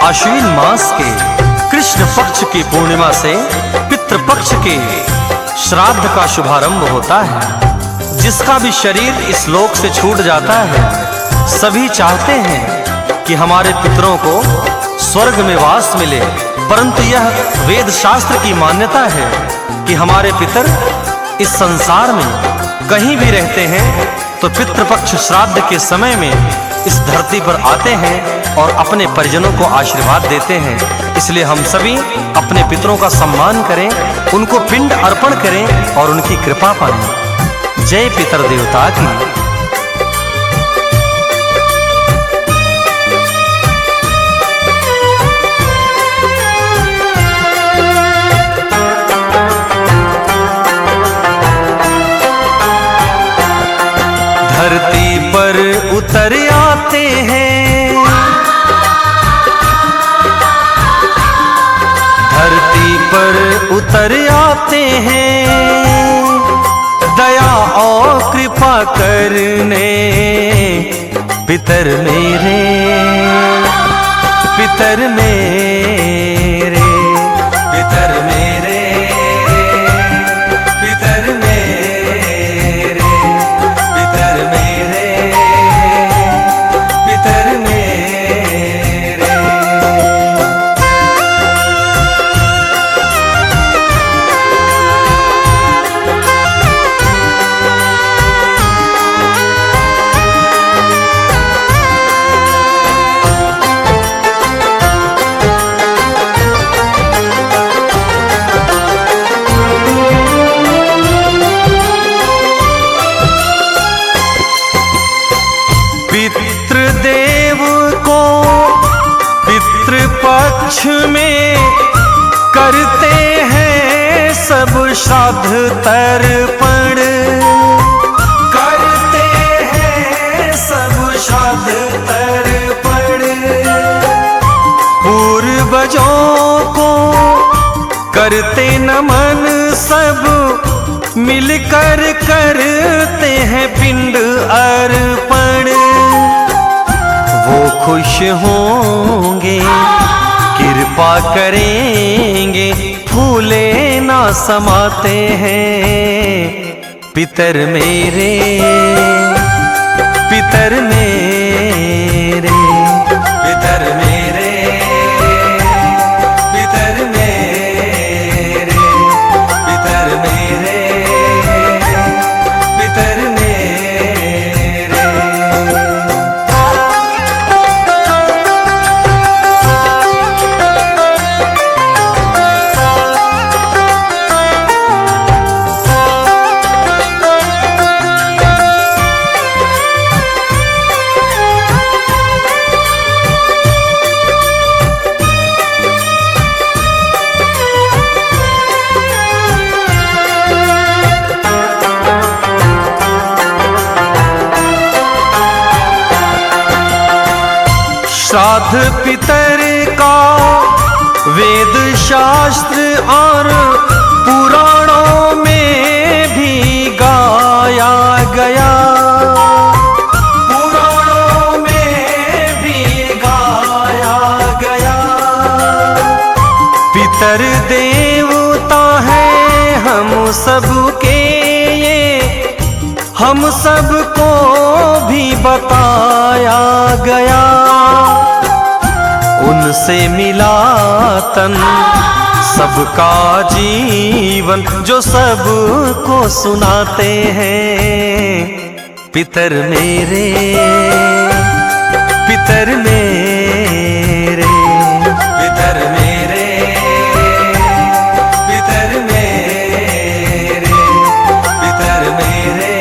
आश्विन मास के कृष्ण पक्ष की पूर्णिमा से पितृपक्ष के श्राद्ध का शुभारंभ होता है। जिसका भी शरीर इस लोक से छूट जाता है, सभी चाहते हैं कि हमारे पितरों को स्वर्ग में वास मिले, परंतु यह वेद शास्त्र की मान्यता है कि हमारे पितर इस संसार में कहीं भी रहते हैं तो पितृपक्ष श्राद्ध के समय में इस धरती पर आते हैं और अपने परिजनों को आशीर्वाद देते हैं। इसलिए हम सभी अपने पितरों का सम्मान करें, उनको पिंड अर्पण करें और उनकी कृपा पाएं। जय पितर देवता की। धरती पर उतर आते हैं, धरती पर उतर आते हैं, दया और कृपा करने पितर मेरे, पितर मेरे, पितर मेरे, पितर मेरे, पितर मेरे, पितर मेरे। पितृदेव को पितृपक्ष में करते हैं सब श्राद्ध तर्पण, करते हैं सब श्राद्ध तर्पण। पूर्वजों को करते नमन, सब मिलकर करते हैं पिंड अर्पण। वो खुश होंगे, कृपा करेंगे, फूले ना समाते हैं पितर मेरे, पितर मेरे, पितर मेरे, पितर मेरे, पितर मेरे, पितर मेरे। श्राद्ध पितर का वेद शास्त्र और पुराणों में भी गाया गया, पुराणों में भी गाया गया। पितर देवता है हम सबके, ये हम सबको भी बताया गया। उनसे मिला तन सबका जीवन, जो सबको सुनाते हैं पितर मेरे, पितर मेरे, पितर मेरे, पितर मेरे, पितर मेरे,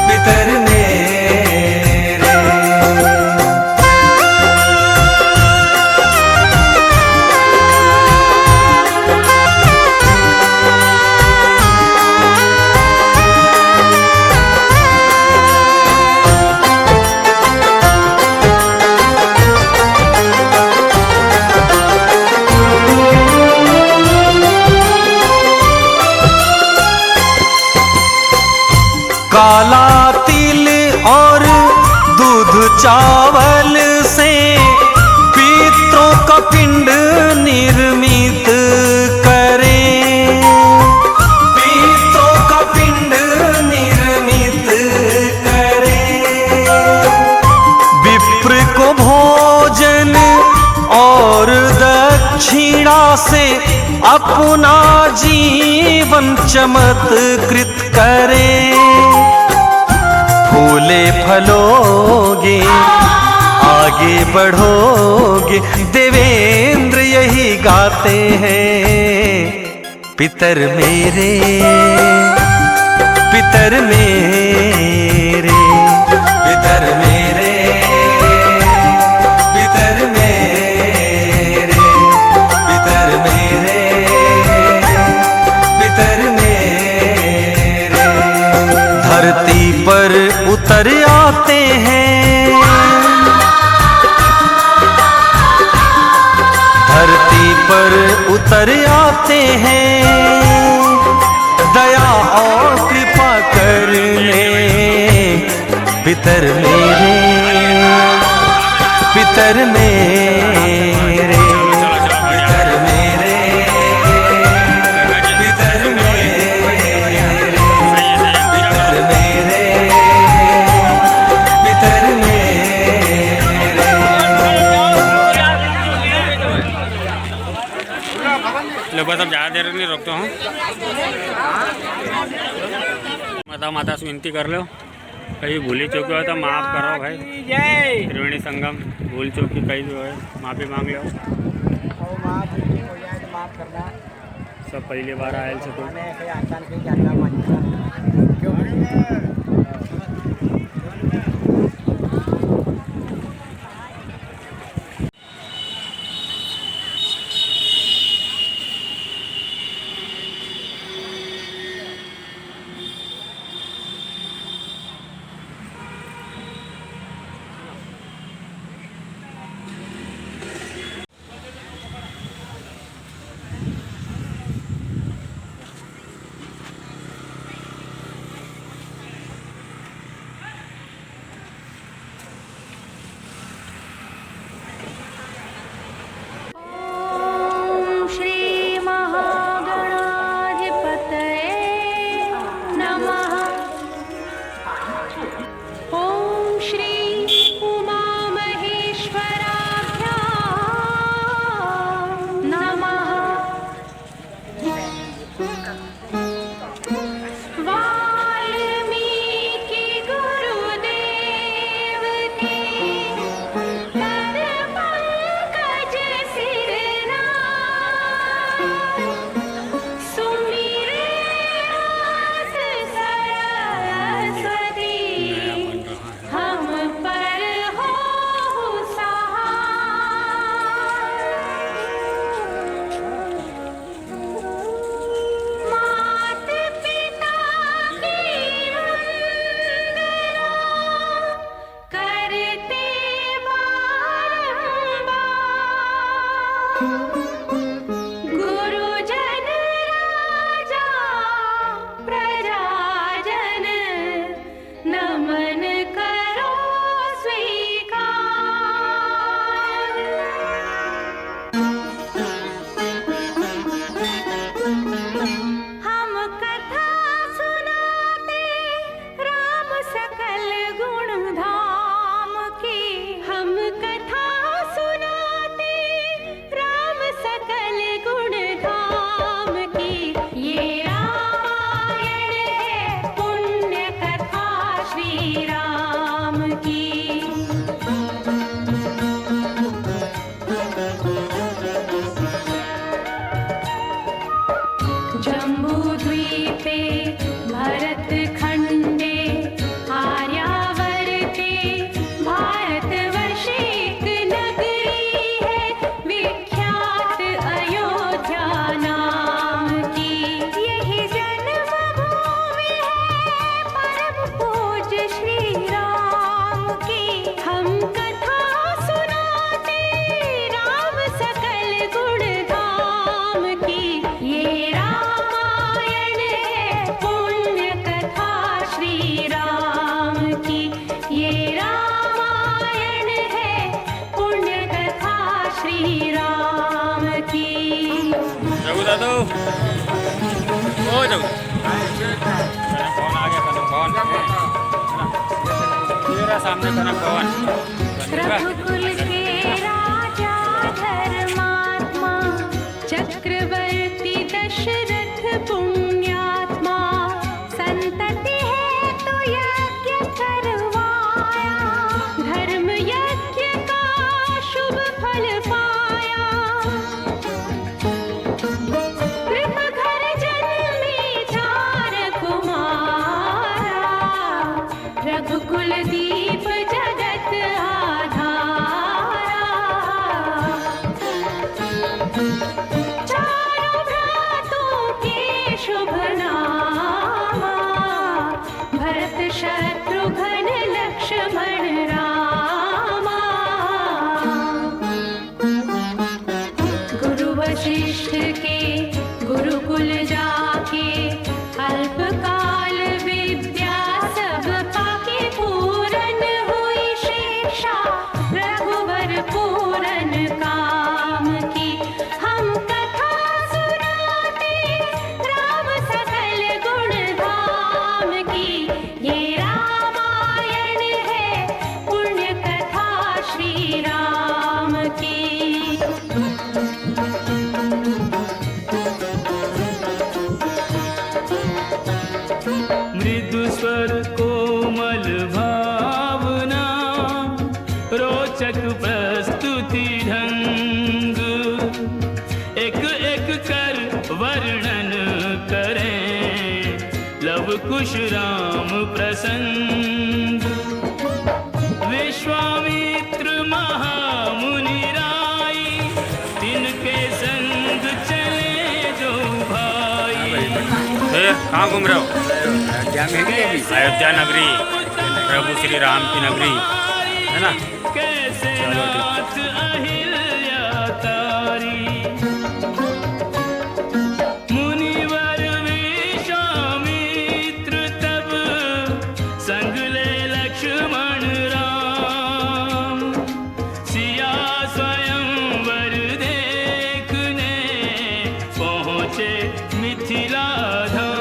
पितर मेरे। काला तिल और दूध चावल से को भोजन और दक्षिणा से अपना जीवन चमत्कृत करें। फूले फलोगे, आगे बढ़ोगे, देवेंद्र यही गाते हैं। पितर मेरे, पितर मेरे, पितर मेरे, पितर मेरे, पितर मेरे, पितर मेरे। धरती पर उतर आते हैं, धरती पर उतर आते हैं, दया और कृपा करने। पितर मेरे, पितर मेरे, पितर मेरे, पितर मेरे, पितर मेरे, पितर मेरे। लोग सब ज़्यादा देर नहीं रोकता हूँ। माता से विनती कर लो, कहीं भूली चूकी हो तो माफ़ करो भाई। त्रिवेणी संगम भूल चूकी कहीं जो है माफ़ी मांग लो। सब पहली बार आयल से तो है सामने कनक भवन। रघुकुल के राजा धर्मात्मा चक्रवर्ती दशरथ पुण्यात्मा संतति है तो यज्ञ करवाया धर्म यज्ञ का शुभ फल पाया कृप घर जन्मे चार कुमारा रघुकुल दीप जगत आधारा चारों भ्रातों के शुभ नामा भरत शत्रुघ्न लक्ष्मण रामा गुरु वशिष्ठ के गुरुकुल जाके अल्पकाल विद्या सब पाके पूरन हुई शिक्षा रघुवर पूरन काम की हम कथा सुनाते राम सकल गुण धाम की ये रामायण है पुण्य कथा श्री राम की मृदु स्वर कोमल भावना रोचक प्रस्तुति ढंग एक एक कर वर्णन करें लव कुश राम प्रसंग विश्वामित्र महामुनि राई तिनके संग चले जो भाई। फिर कहाँ घूम रहे हो? अयोध्या नगरी, प्रभु श्री राम की नगरी है ना। कैसे चलो ठीक। नाथ अहिल्या तारी मुनिवर विश्वामित्र तब संग ले लक्ष्मण राम सिया स्वयंवर देखने पहुँचे मिथिला धाम।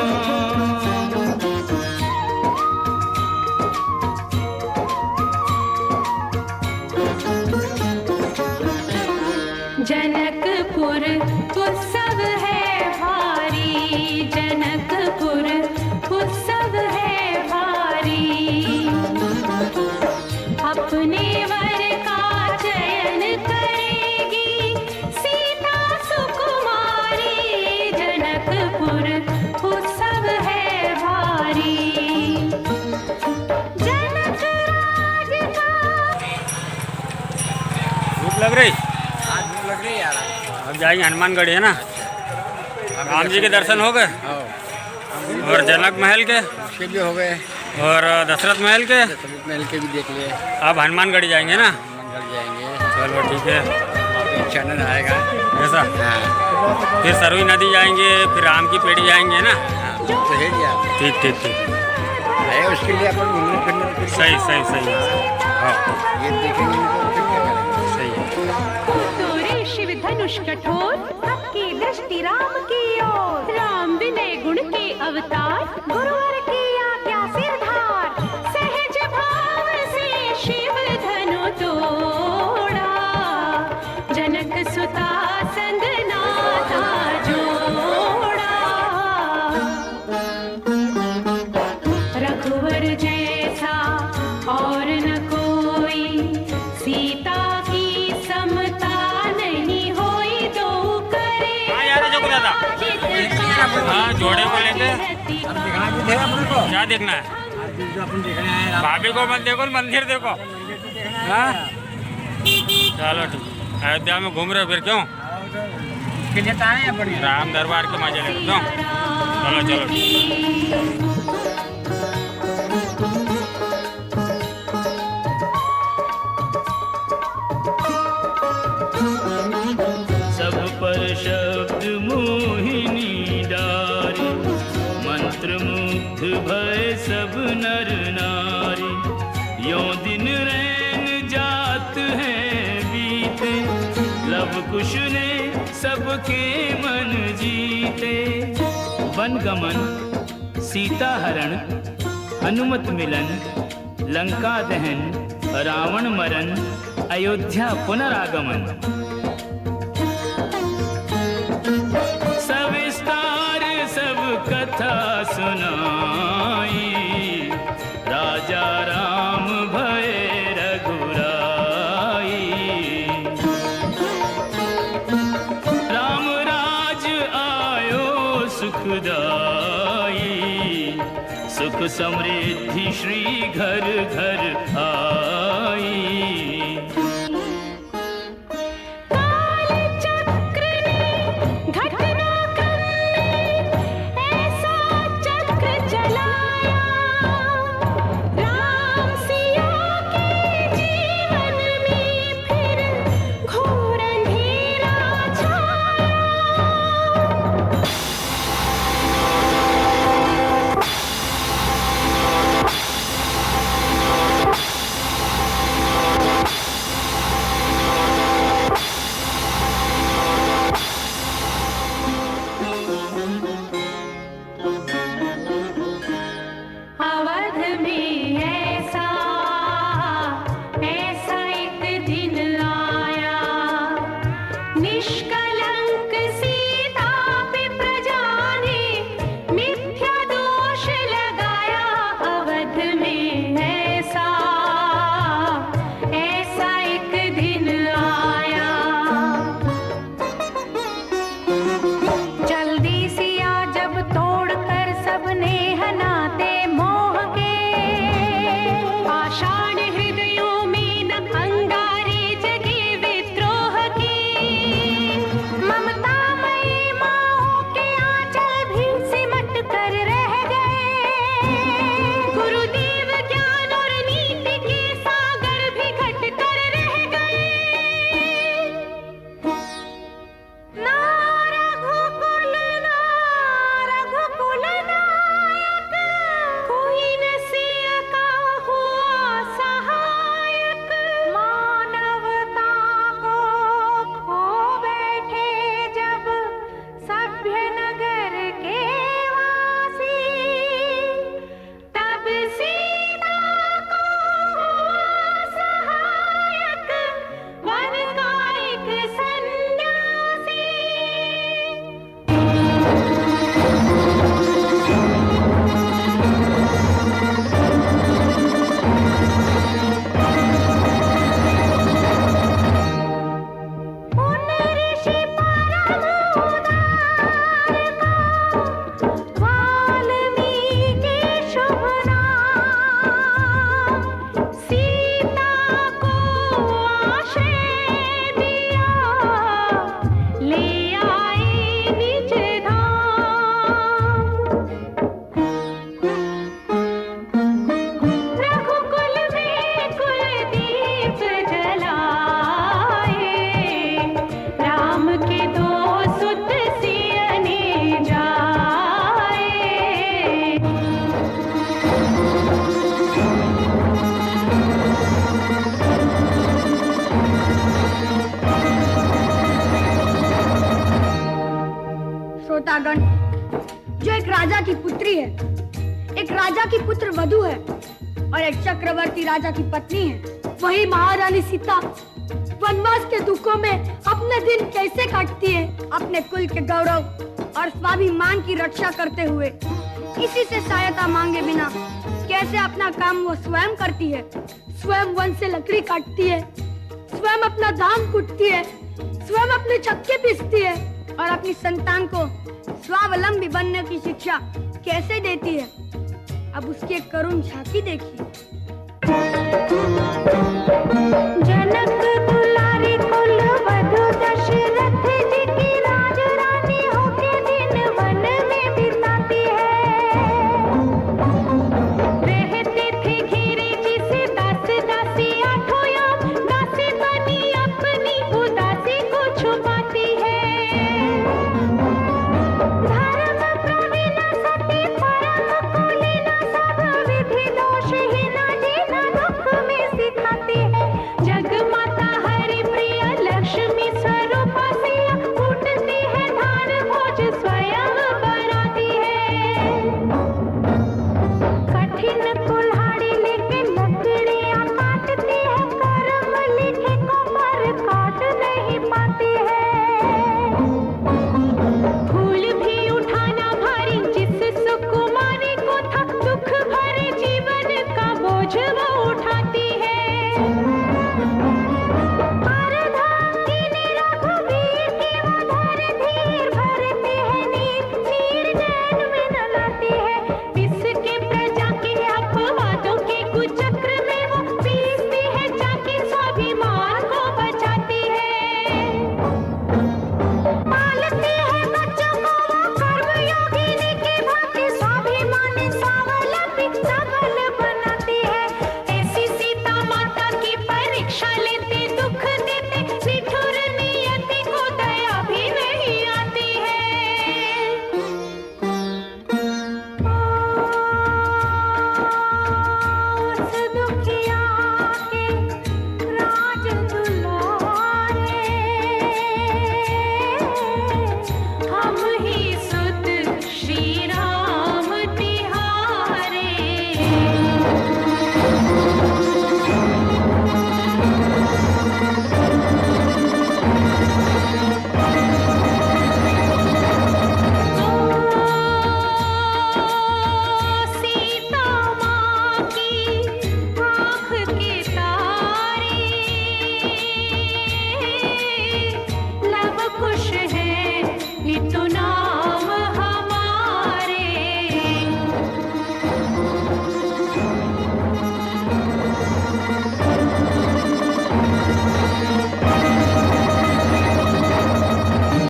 जनकपुर उत्सव है भारी जनकपुर उत्सव है भारी अपने वर का चयन करेगी सीता सुकुमारी जनकपुर उत्सव है भारी जनक राज का भूख लग रही? अब जाएंगे हनुमानगढ़ी है ना। राम जी के दर्शन हो गए और जनक महल के उसके भी हो गए, और दशरथ महल के। दशरथ महल के भी देख लिए। अब हनुमानगढ़ी जाएंगे ना। मंगल जाएंगे, चलो ठीक है। फिर चंदन आएगा। ऐसा हाँ फिर सरवी नदी जाएंगे, फिर राम की पेड़ी जाएंगे ना। हाँ, तो है क्या ठीक ठीक ठीक, है उसके लिए अपन घूमने फिरने फिर सही सही सही। हाँ ये देखेंगे नहीं तो फिर क्या करेंगे। सही है। तोरे शिव धनुष कठोर सबकी दृष्टि राम की ओर राम विनय गुण के अवतार गुरुवर की आज्ञा सिरधार सहज भाव से शिव धनु तोड़ा जनक सुता संग नाता जोड़ा रघुवर जैसा और न कोई सीता की समता नहीं होई दो करे हाँ यार जो दादा, हाँ जोड़े को लेके दिखाना भी थे अपन को। क्या देखना है? आज जो अपन देखने आए हैं, भाभी को मत देखो, मंदिर देखो। हाँ चलो ठीक। अयोध्या में घूम रहे हो फिर क्यों? इसके लिए तो आए हैं अपन। राम दरबार के मजे ले क्यों? चलो चलो। सब पर शब्द मोहिनी डारी मंत्र मुग्ध भय सब नर नारी यों दिन रैन जात हैं बीते लव कुश ने सबके मन जीते। वन गमन सीता हरण हनुमत मिलन लंका दहन, रावण मरण, अयोध्या पुनरागमन। सविस्तार सब कथा सुनाई, राजा राम भय रघुराई। राम राज आयो सुखदाई, सुख समृद्धि श्री घर घर आई। काल चक्र ने घटनाक्रम में ऐसा चक्र चलाया, राम सिया के जीवन में फिर घोर अंधेरा छाया। अवध में ऐसा एक दिन आया, निष्कलंक सीता पे प्रजा ने मिथ्या दोष लगाया। अवध में ऐसा एक दिन आया, जल्दी सिया जब तोड़कर सबने हनाते मोह के, आषाढ़ हृदयों में न अंगारे जगे विद्रोह की। ममतामयी माओं के आंचल भी सिमट कर रह गए, गुरुदेव ज्ञान और नीति के सागर भी घट कर रह गए। ना रघुकुल नायक, कोई न सिया का हुआ सहायक। मानवता को खो बैठे जब सभ्य नगर के वासी, तब सीता को हुआ सहायक वन का एक सन्यासी। उन ऋषि परम उदार को वाल्मीकि शुभ नाम, सीता को आश्रय दिया, ले आए निज धाम। रघुकुल में कुलदीप जलाए, राम के दो सुत सियने जाए। श्रोतागण, जो एक राजा की पुत्री है, एक राजा की पुत्र वधू है और एक चक्रवर्ती राजा की पत्नी है, वही महारानी सीता वनवास के दुखों में अपने दिन कैसे काटती है, अपने कुल के गौरव और स्वाभिमान की रक्षा करते हुए, किसी से सहायता मांगे बिना कैसे अपना काम वो स्वयं करती है। स्वयं वन से लकड़ी काटती है, स्वयं अपना धान कूटती है, स्वयं अपने चक्के पीसती है और अपनी संतान को स्वावलंबी बनने की शिक्षा कैसे देती है। अब उसकी एक करुण झांकी देखिए। जनक